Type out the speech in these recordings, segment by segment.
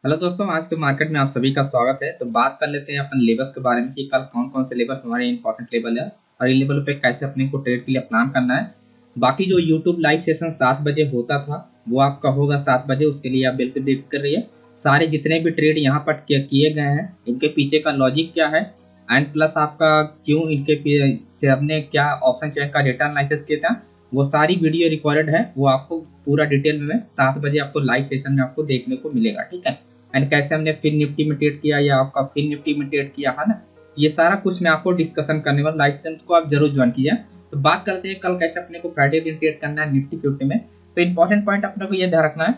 Hello दोस्तों, आज के मार्केट में आप सभी का स्वागत है। तो बात कर लेते हैं अपन लेवल्स के बारे में कि कल कौन कौन से लेवल हमारे इंपॉर्टेंट लेवल है और इन लेवल पे कैसे अपने को ट्रेड के लिए प्लान करना है। बाकी जो यूट्यूब लाइव सेशन 7 बजे होता था वो आपका होगा 7 बजे, उसके लिए आप बिल्कुल बेफिक्र रहिए। सारे जितने भी ट्रेड यहाँ पर किए गए हैं इनके पीछे का लॉजिक क्या है एंड प्लस आपका क्यों इनके से हमने क्या ऑप्शन चेन का डेटा एनालिसिस किया था, वो सारी वीडियो रिकॉर्डेड है। वो आपको पूरा डिटेल में 7 बजे आपको लाइव सेशन में आपको देखने को मिलेगा, ठीक है। एंड कैसे हमने फिन निफ्टी में ट्रेड किया या आपका फिन निफ्टी में ट्रेड किया है ना, ये सारा कुछ मैं आपको डिस्कशन करने वाला। लाइसेंस को आप जरूर ज्वाइन कीजिए। तो बात करते हैं कल कैसे अपने को फ्राइडे दिन ट्रेड करना है निफ्टी 50 में। तो इंपॉर्टेंट पॉइंट अपने को ये ध्यान रखना है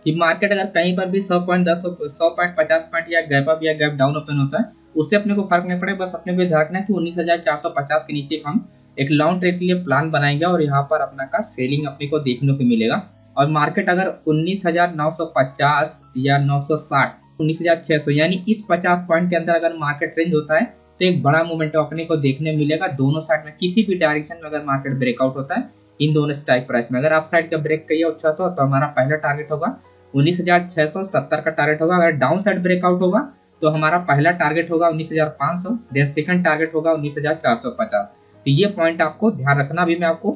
कि मार्केट अगर कहीं पर भी 100 पॉइंट 100 पॉइंट 50 पॉइंट या गैप अप या गैप डाउन ओपन होता है उससे अपने को फर्क नहीं पड़े। बस अपने को ध्यान रखना है कि 19,450 के नीचे हम एक लॉन्ग ट्रेड के लिए प्लान बनाएंगे और यहाँ पर अपना का सेलिंग अपने को देखने को मिलेगा। और मार्केट अगर 19,950 या 960 19,600 यानी इस 50 पॉइंट के अंदर अगर मार्केट रेंज होता है तो एक बड़ा मोमेंटम अपने को देखने मिलेगा दोनों साइड में। किसी भी डायरेक्शन में अगर मार्केट ब्रेकआउट होता है इन दोनों स्ट्राइक प्राइस में, अगर आप साइड का ब्रेक किया 600 तो हमारा पहला टारगेट होगा 19,670 का टारगेट होगा। अगर डाउन साइड ब्रेकआउट होगा तो हमारा पहला टारगेट होगा 19,500, देन सेकंड टारगेट होगा 19,450। तो ये पॉइंट आपको ध्यान रखना। अभी मैं आपको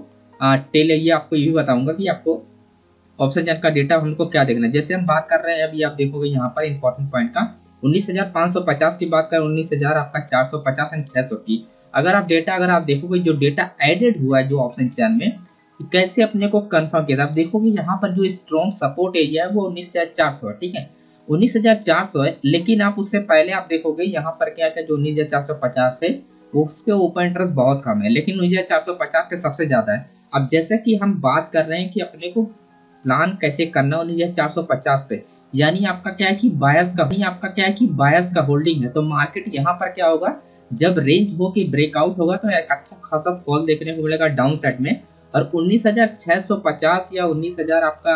ये आपको ये भी बताऊंगा कि आपको ऑप्शन चेन का डेटा हमको क्या देखना है। जैसे हम बात कर रहे हैं अभी आप देखोगे यहाँ पर इंपॉर्टेंट पॉइंट का 19,550 की बात करें, 19,000 आपका 450 एंड 600 की। अगर आप देखोगे जो डेटा एडेड हुआ है जो ऑप्शन चेन में, कैसे अपने को कंफर्म किया था। आप देखोगे यहाँ पर जो स्ट्रॉन्ग सपोर्ट एरिया है वो 19,400 है, ठीक है। 19,400 है, लेकिन आप उससे पहले आप देखोगे यहाँ पर क्या है जो 19,450 है उसके ओपन इंटरेस्ट बहुत कम है, लेकिन 19,450 पे सबसे ज्यादा है। अब जैसे कि हम बात कर रहे हैं कि अपने को प्लान कैसे करना है 19,450 पे, यानी आपका क्या है कि बायर्स का होल्डिंग है। तो मार्केट यहाँ पर क्या होगा, जब रेंज हो कि ब्रेकआउट होगा तो एक अच्छा खासा फॉल देखने को मिलेगा डाउन साइड में। और 19,650 या 19,000 आपका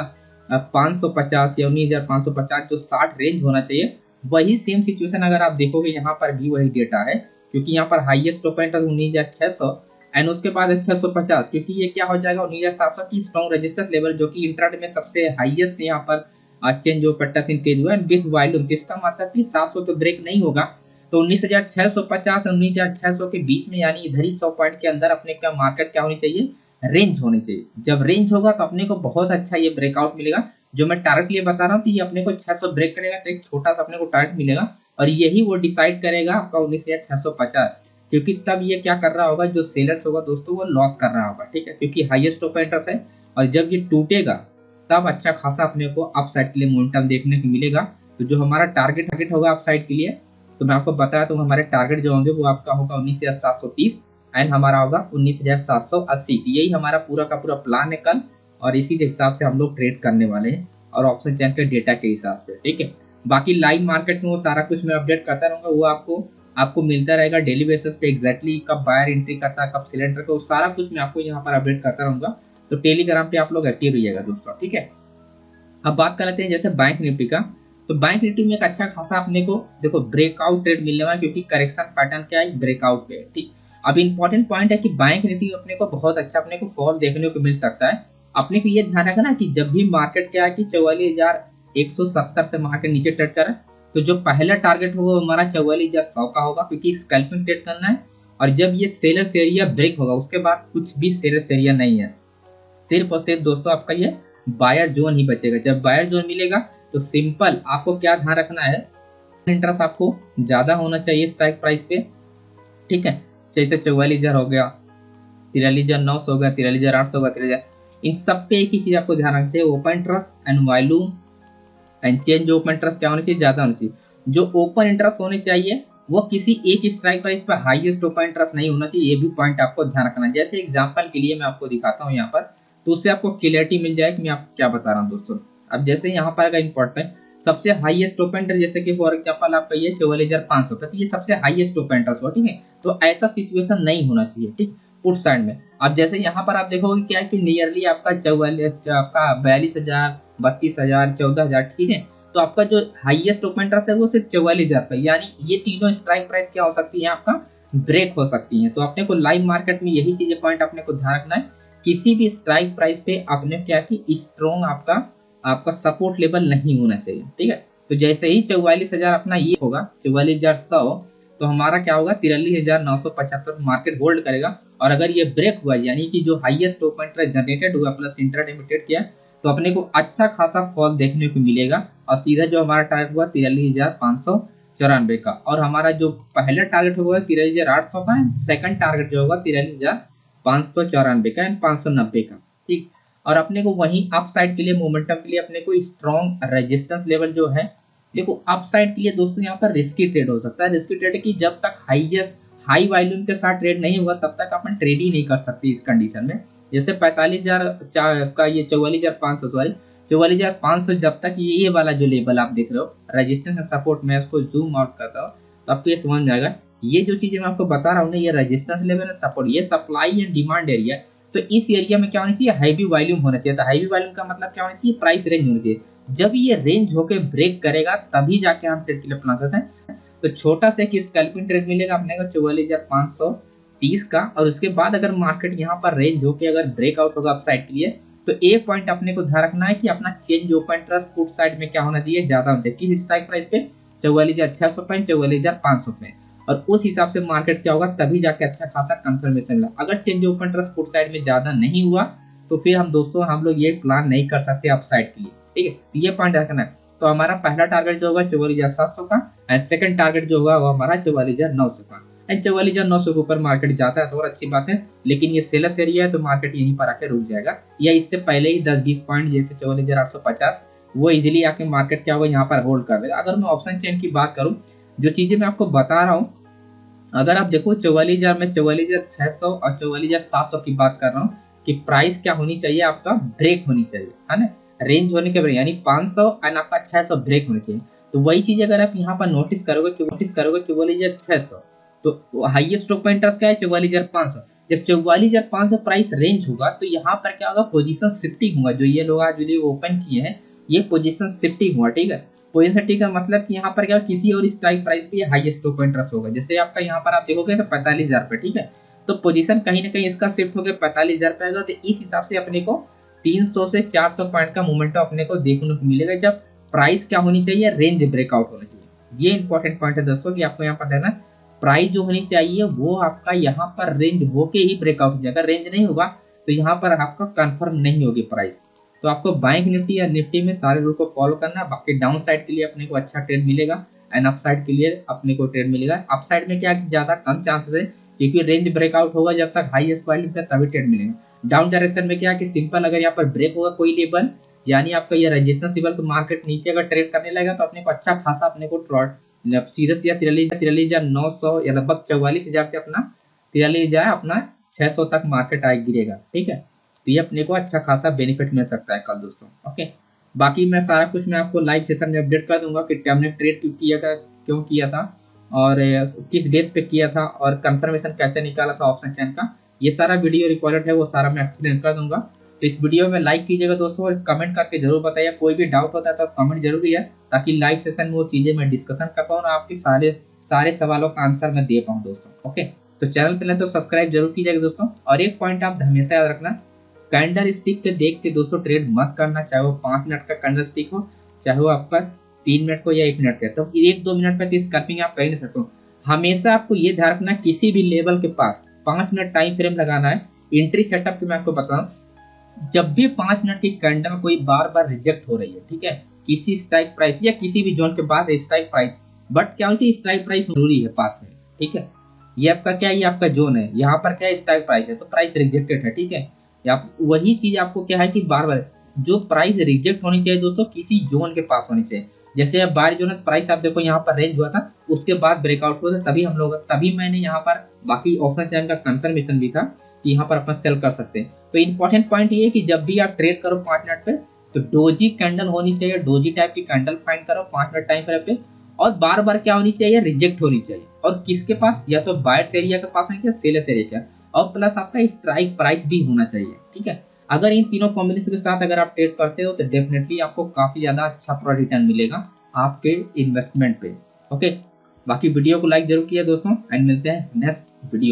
550 या 19,550 जो 60 रेंज होना चाहिए, वही सेम सिचुएशन अगर आप देखोगे यहाँ पर भी वही डेटा है। क्योंकि यहाँ पर हाईएस्ट ओपन इंटरेस्ट 19,600 एंड उसके बाद 650, क्योंकि ये क्या हो जाएगा 19,700 की स्ट्रॉन्ग रेजिस्टेंस लेवल जो कि इंट्राडे में सबसे हाईएस्ट यहाँ पर चेंज ऑफ पैटर्न तेज हुआ है विथ वॉल्यूम, जिसका मतलब कि 700 तो ब्रेक नहीं होगा। तो 19,650 और 19,600 के बीच में यानी इधर ही 100 पॉइंट के अंदर अपने का मार्केट क्या होनी चाहिए, रेंज होनी चाहिए। जब रेंज होगा तो अपने को बहुत अच्छा ये ब्रेकआउट मिलेगा। जो मैं टारगेट लिए बता रहा हूँ कि ये अपने को 600 ब्रेक करेगा तो एक छोटा सा अपने को टारगेट मिलेगा और यही वो डिसाइड करेगा आपका 19,650। क्योंकि तब ये क्या कर रहा होगा, जो सेलर्स होगा दोस्तों वो लॉस कर रहा होगा, ठीक है, क्योंकि हाईएस्ट ओपन इंटरेस्ट है। और जब ये टूटेगा तब अच्छा खासा अपने को अप साइड के लिए मोमेंटम देखने को मिलेगा। तो जो हमारा टारगेट होगा अप साइड के लिए, तो मैं आपको बताया तो हमारे टारगेट जो होंगे वो आपका होगा 19,730 एंड हमारा होगा 19,780। तो यही हमारा पूरा का पूरा प्लान है कल, और इसी के हिसाब से हम लोग ट्रेड करने वाले हैं और ऑप्शन चेन के डेटा के हिसाब से, ठीक है। बाकी लाइव मार्केट में वो सारा कुछ मैं अपडेट करता रहूंगा, वो आपको मिलता रहेगा डेली बेसिस पे। एग्जैक्टली कब बायर एंट्री करता है, कब सिलेंडर का, वो सारा कुछ मैं आपको यहाँ पर अपडेट करता रहूंगा। तो टेलीग्राम पे आप लोग एक्टिव रहिएगा दोस्तों, ठीक है। अब बात कर लेते हैं जैसे बैंक निफ्टी का। तो बैंक निफ्टी में एक अच्छा खासा अपने को देखो ब्रेकआउट ट्रेड मिलने वाला, क्योंकि करेक्शन पैटर्न क्या है, ब्रेकआउट पे है, ठीक। अब इंपॉर्टेंट पॉइंट है कि बैंक निफ्टी अपने को बहुत अच्छा अपने को फॉल देखने को मिल सकता है। अपने को ये ध्यान रखना कि जब भी मार्केट क्या है कि 44,170 से मार्केट नीचे ट्रेड करे तो जो पहला टारगेट होगा हमारा 44,100 का होगा, क्योंकि स्कैल्पिंग ट्रेड करना है। और जब ये सेलर्स एरिया ब्रेक होगा उसके बाद कुछ भी सेलर्स एरिया नहीं है, सिर्फ और सिर्फ दोस्तों आपका ये बायर जोन ही बचेगा। जब बायर जोन मिलेगा तो सिंपल आपको क्या ध्यान रखना है, इंटरेस्ट आपको ज्यादा होना चाहिए स्ट्राइक प्राइस पे, ठीक है। जैसे 44,000 हो गया, 43,900 हो गया, 43,800 हो गया, 43,000, इन सब पे एक ही चीज आपको ध्यान रखना चाहिए, open interest and volume and change open interest क्या होना चाहिए, ज्यादा होना चाहिए। जो ओपन इंटरेस्ट होने चाहिए वो किसी एक स्ट्राइक प्राइस पर हाईएस्ट ओपन इंटरेस्ट नहीं होना चाहिए, ये भी पॉइंट आपको ध्यान रखना है। जैसे एग्जांपल के लिए मैं आपको दिखाता हूँ यहाँ पर, तो उससे आपको क्लियरिटी मिल जाएगी मैं आपको क्या बता रहा हूँ दोस्तों। अब जैसे यहाँ पर अगर इंपॉर्टेंट सबसे हाईएस्ट ओपन इंटरेस्ट, जैसे कि फॉर एग्जांपल आपका ये 44,500 पे, तो ये सबसे हाईएस्ट ओपन इंटरेस्ट हुआ, ठीक है। तो ऐसा सिचुएशन नहीं होना चाहिए, ठीक, पुट साइड में। अब जैसे यहाँ पर आप देखोगे क्या है कि नियरली आपका 42,000 32,000 14,000, ठीक है। तो आपका जो हाईएस्ट ओपन इंटरेस्ट है वो सिर्फ 44,000 पे, यानी ये तीनों स्ट्राइक प्राइस क्या हो सकती है आपका, ब्रेक हो सकती है। तो अपने को लाइव मार्केट में यही चीजें पॉइंट अपने को ध्यान रखना है, किसी भी स्ट्राइक प्राइस पे आपने क्या कि स्ट्रॉन्ग आपका सपोर्ट लेवल नहीं होना चाहिए, ठीक है। तो जैसे ही 44,000 अपना ये होगा 44,100, तो हमारा क्या होगा 43,975 मार्केट होल्ड करेगा। और अगर ये ब्रेक हुआ यानी कि जो हाईएस्ट ओपन इंटरेस्ट जनरेटेड हुआ प्लस इंट्राडे में ट्रेड किया, तो अपने को अच्छा खासा फॉल देखने को मिलेगा और सीधा जो हमारा टारगेट हुआ 43,594 का, और हमारा जो पहला टारगेट होगा 43,800 का, सेकंड टारगेट जो होगा 43,594 का एंड 590 का। ठीक, और अपने को वहीं अप साइड के लिए मोमेंटम के लिए अपने को स्ट्रॉन्ग रेजिस्टेंस लेवल जो है, देखो अप साइड के लिए दोस्तों यहाँ पर रिस्की ट्रेड हो सकता है। रिस्की ट्रेड की जब तक हाई वॉल्यूम के साथ ट्रेड नहीं होगा तब तक अपन ट्रेड ही नहीं कर सकते इस कंडीशन में। जैसे 45,000 का ये 44,500 सॉरी 44,500 जब तक ये वाला जो लेवल आप देख रहे हो रेजिस्टेंस एंड सपोर्ट, मैं इसको जूम आउट करता हूँ तो आपको ये समझ में आएगा। ये जो चीजें मैं आपको बता रहा हूँ ना, ये रेजिस्टेंस लेवल एंड सपोर्ट, ये सप्लाई एंड डिमांड एरिया। तो इस एरिया में क्या होना चाहिए, हैवी वॉल्यूम होना चाहिए। तो हैवी वॉल्यूम का मतलब क्या होना चाहिए, प्राइस रेंज होना चाहिए। जब ये रेंज होके ब्रेक करेगा तभी जाके हम ट्रेड के लिए प्लान करते हैं। तो छोटा सा एक स्कैल्पिंग ट्रेड मिलेगा अपने को 44,530 का, और उसके बाद अगर मार्केट यहाँ पर रेंज होके अगर ब्रेकआउट होगा अपसाइड के लिए, तो एक पॉइंट अपने को ध्यान रखना है कि अपना change open interest put side में क्या होना चाहिए, ज्यादा होना चाहिए। किस स्ट्राइक प्राइस पे, 44,600 पे, 44,500 पे, और उस हिसाब से मार्केट क्या होगा तभी जाके अच्छा खासा कंफर्मेशन मिला। अगर change open interest put side में ज्यादा नहीं हुआ तो फिर हम दोस्तों हम लोग ये प्लान नहीं कर सकते अपसाइड के लिए। ठीक है, ये पॉइंट रखना है। तो हमारा पहला टारगेट जो होगा 44,700 का एंड सेकंड टारगेट जो होगा वो हमारा 44,900 का। एंड 44,900 के ऊपर मार्केट जाता है तो और अच्छी बात है, लेकिन ये सेलस एरिया है तो मार्केट यहीं पर आके रुक जाएगा, या इससे पहले ही 10-20 पॉइंट जैसे 44,850 वो इजीली आके मार्केट क्या होगा यहाँ पर होल्ड कर देगा। अगर मैं ऑप्शन चेन की बात करूँ, जो चीजें मैं आपको बता रहा हूँ, अगर आप देखो 44,000 में 44,600 और 44,700 की बात कर रहा हूँ कि प्राइस क्या होनी चाहिए, आपका ब्रेक होनी चाहिए, है ना, रेंज होने के ब्रेक, यानी 500 एंड आपका 600 ब्रेक होनी चाहिए। तो वही चीज अगर आप यहाँ पर नोटिस करोगे 44,600, तो हाईएस्ट ओपन इंटरेस्ट क्या है 44,500। जब 44,500 प्राइस रेंज होगा तो यहाँ पर क्या होगा, पोजीशन शिफ्टिंग होगा। जो ये लोग आज ओपन किए हैं ये पोजीशन शिफ्टिंग हुआ। ठीक है, पोजीशन शिफ्टिंग का मतलब कि यहाँ पर क्या किसी और स्ट्राइक प्राइस पे हाईएस्ट ओपन इंटरेस्ट होगा। जैसे आपका यहाँ पर आप देखोगे तो 45,000 पे, ठीक है, तो पोजीशन कहीं ना कहीं इसका शिफ्ट होकर 45,000 पे आएगा। तो इस हिसाब से अपने को 300 से 400 पॉइंट का मोमेंटम अपने को देखने को मिलेगा जब प्राइस क्या होनी चाहिए, रेंज ब्रेकआउट होना चाहिए। ये इंपॉर्टेंट पॉइंट है दोस्तों कि आपको यहाँ पर देखना, प्राइस जो होनी चाहिए वो आपका यहाँ पर रेंज होके ही ब्रेकआउट हो जाएगा। रेंज नहीं होगा तो यहाँ पर आपका कंफर्म नहीं होगी प्राइस। तो आपको बैंक निफ्टी या निफ्टी में सारे रूल को फॉलो करना है। बाकी डाउन साइड के लिए अपने को अच्छा ट्रेड मिलेगा एंड अप साइड के लिए अपने को ट्रेड मिलेगा। अप साइड में क्या ज्यादा कम चांसेस है क्योंकि रेंज ब्रेकआउट होगा जब तक हाईएस्ट वैल्यू का तभी ट्रेड मिलेगा। डाउन डायरेक्शन में क्या कि सिंपल, अगर यहाँ पर ब्रेक होगा कोई लेवल यानी आपका ये रेजिस्टेंस लेवल, तो मार्केट नीचे अगर ट्रेड करने लगेगा तो अपने को अच्छा खासा अपने को सीधा सीधा 43,900 या लगभग 44,000 से अपना 43,000 अपना 600 तक मार्केट आए गिरेगा। ठीक है, तो ये अपने को अच्छा खासा बेनिफिट मिल सकता है कल दोस्तों। ओके, बाकी मैं सारा कुछ मैं आपको लाइव सेशन में अपडेट कर दूंगा कि हमने ट्रेड क्यों किया था और किस बेस पे किया था और कंफर्मेशन कैसे निकाला था ऑप्शन चेन का। ये सारा वीडियो रिकॉर्डेड है, वो सारा मैं एक्सप्लेन कर दूंगा। तो इस वीडियो में लाइक कीजिएगा दोस्तों और कमेंट करके जरूर बताइए। कोई भी डाउट होता है तो कमेंट जरूरी है ताकि लाइव सेशन में वो चीज़ें मैं डिस्कशन कर पाऊँ और आपके सारे सवालों का आंसर मैं दे पाऊँ दोस्तों। ओके, तो चैनल पहले तो सब्सक्राइब जरूर कीजिएगा दोस्तों। और एक पॉइंट आप हमेशा याद रखना, कैंडल स्टिक पे देख के दोस्तों ट्रेड मत करना, चाहे वो 5 मिनट का कैंडल स्टिक हो चाहे वो आपका 3 मिनट को या 1 मिनट का। तो 1-2 मिनट पे स्कैल्पिंग आप कर नहीं सकते हो। हमेशा आपको ये ध्यान रखना किसी भी लेवल के पास 5 मिनट टाइम फ्रेम लगाना है। एंट्री सेटअप की मैं आपको बताऊं, जब भी 5 मिनट की कैंडल कोई बार बार रिजेक्ट हो रही है, ठीक है, किसी स्ट्राइक प्राइस या किसी भी जोन के बाद स्ट्राइक प्राइस, बट क्या होती है स्ट्राइक प्राइस जरूरी है पास में। ठीक है, ये आपका क्या है, ये आपका जोन है, यहाँ पर क्या स्ट्राइक प्राइस है तो प्राइस रिजेक्टेड है। ठीक है, या वही चीज आपको क्या है कि बार बार जो प्राइस रिजेक्ट होनी चाहिए दोस्तों किसी जोन के पास होनी चाहिए। जैसे अब बार जोन प्राइस आप देखो यहाँ पर रेंज हुआ था, उसके बाद ब्रेकआउट हुआ था, तभी मैंने यहाँ पर बाकी ऑप्शन चैन का कंफर्मेशन भी था कि यहाँ पर अपन सेल कर सकते हैं। तो इंपॉर्टेंट पॉइंट ये है कि जब भी आप ट्रेड करो 5 मिनट पे तो डोजी कैंडल होनी चाहिए, डोजी टाइप की कैंडल फाइंड करो 5 मिनट टाइम फ्रेम पे, और बार बार क्या होनी चाहिए, रिजेक्ट होनी चाहिए। और किसके पास, या तो बायर्स एरिया के पास होनी चाहिए, सेलर्स एरिया का, और प्लस आपका स्ट्राइक प्राइस भी होना चाहिए। ठीक है, अगर इन तीनों कॉम्बिनेशन के साथ अगर आप ट्रेड करते हो तो डेफिनेटली आपको काफी ज्यादा अच्छा पूरा रिटर्न मिलेगा आपके इन्वेस्टमेंट पे। ओके, बाकी वीडियो को लाइक जरूर किया दोस्तों एंड मिलते हैं नेक्स्ट वीडियो।